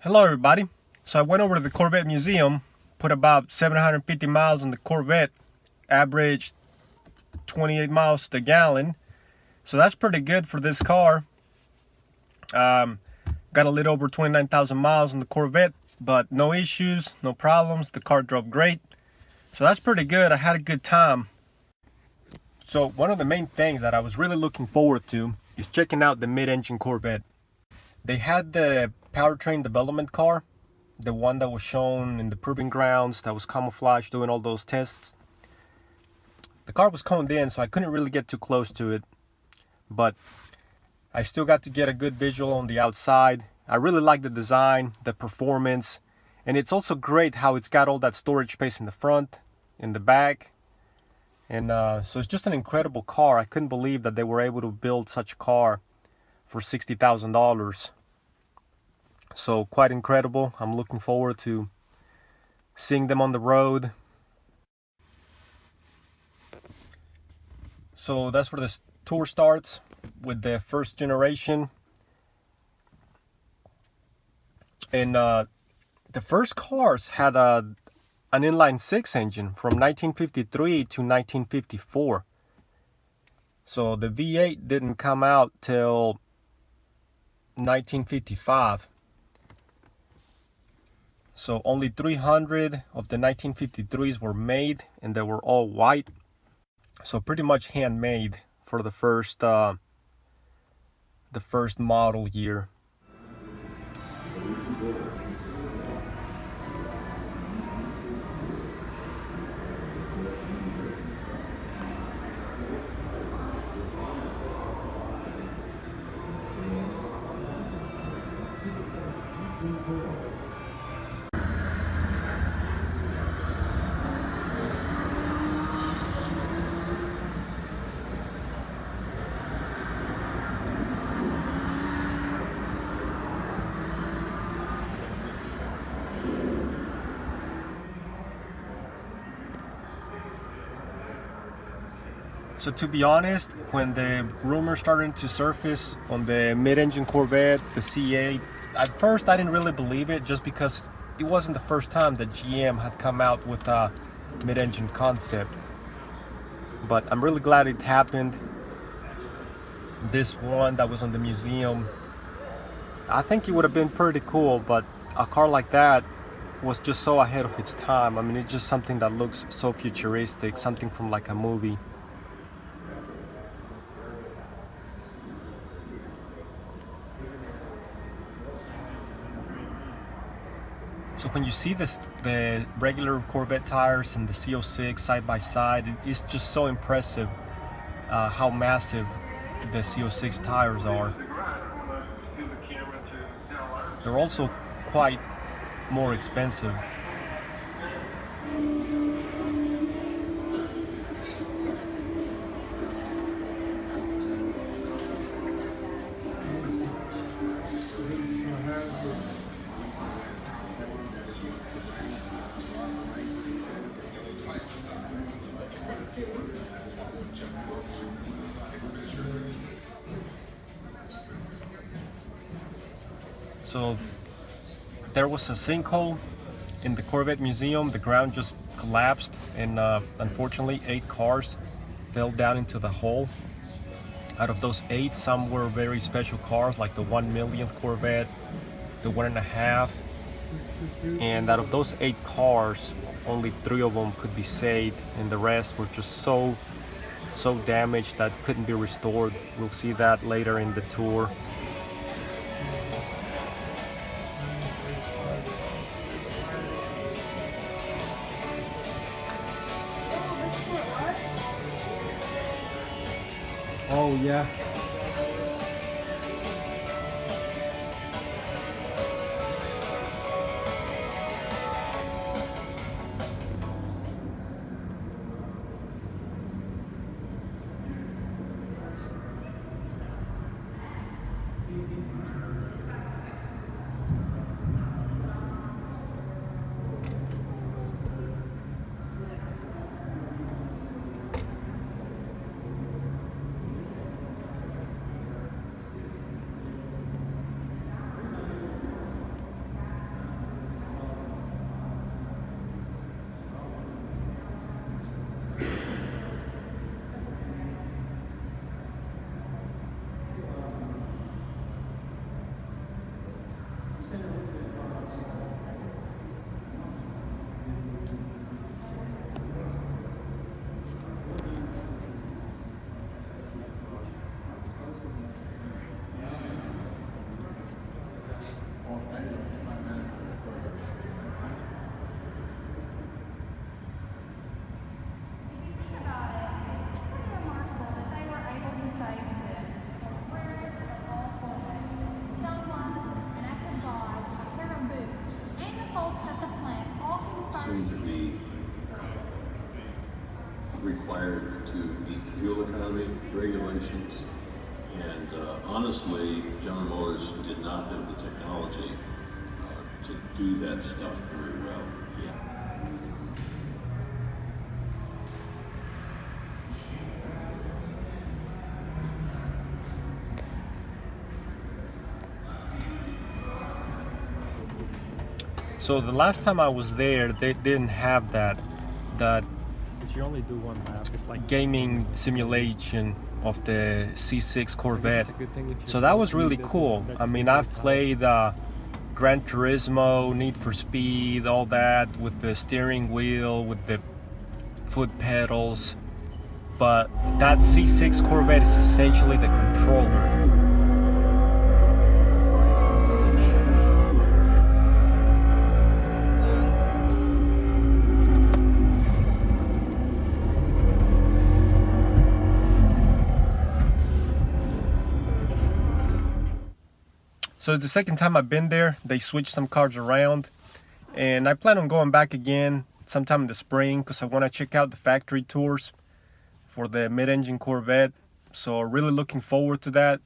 Hello everybody. So I went over to the Corvette museum, put about 750 miles on the Corvette, averaged 28 miles to the gallon. So that's pretty good for this car. Got a little over 29,000 miles on the Corvette, but no issues, no problems. The car drove great. So that's pretty good. I had a good time. So one of the main things that I was really looking forward to is checking out the mid-engine Corvette. They had the powertrain development car, the one that was shown in the proving grounds, that was camouflaged doing all those tests. The car was coned in, so I couldn't really get too close to it, but I still got to get a good visual on the outside. I really like the design, the performance, and it's also great how it's got all that storage space in the front, in the back, and so it's just an incredible car. I couldn't believe that they were able to build such a car for $60,000. So quite incredible. I'm looking forward to seeing them on the road. So that's where this tour starts, with the first generation. And the first cars had an inline six engine from 1953 to 1954. So the V8 didn't come out till 1955. So only 300 of the 1953s were made, and they were all white. So pretty much handmade for the first model year. So to be honest, when the rumors started to surface on the mid-engine Corvette, the C8, at first I didn't really believe it, just because it wasn't the first time that GM had come out with a mid-engine concept. But I'm really glad it happened. This one that was on the museum, I think it would have been pretty cool, but a car like that was just so ahead of its time. I mean, it's just something that looks so futuristic, something from like a movie. So when you see the regular Corvette tires and the C06 side by side, it's just so impressive how massive the C06 tires are. They're also quite more expensive. So there was a sinkhole in the Corvette museum. The ground just collapsed, and unfortunately 8 cars fell down into the hole. Out of those 8, some were very special cars, like the 1 millionth Corvette, the 1.5, and out of those 8 cars, only 3 of them could be saved, and the rest were just so damaged that couldn't be restored. We'll see that later in the tour. Oh yeah. required to meet fuel economy regulations. And honestly, General Motors did not have the technology to do that stuff very well yet. So the last time I was there, they didn't have that But you only do one lap. It's like gaming simulation of the C6 Corvette. it's a good thing if you So that was really cool. I mean, I've played Gran Turismo, Need for Speed, all that with the steering wheel, with the foot pedals. But that C6 Corvette is essentially the controller. So it's the second time I've been there. They switched some cars around, and I plan on going back again sometime in the spring because I want to check out the factory tours for the mid-engine Corvette. So really looking forward to that.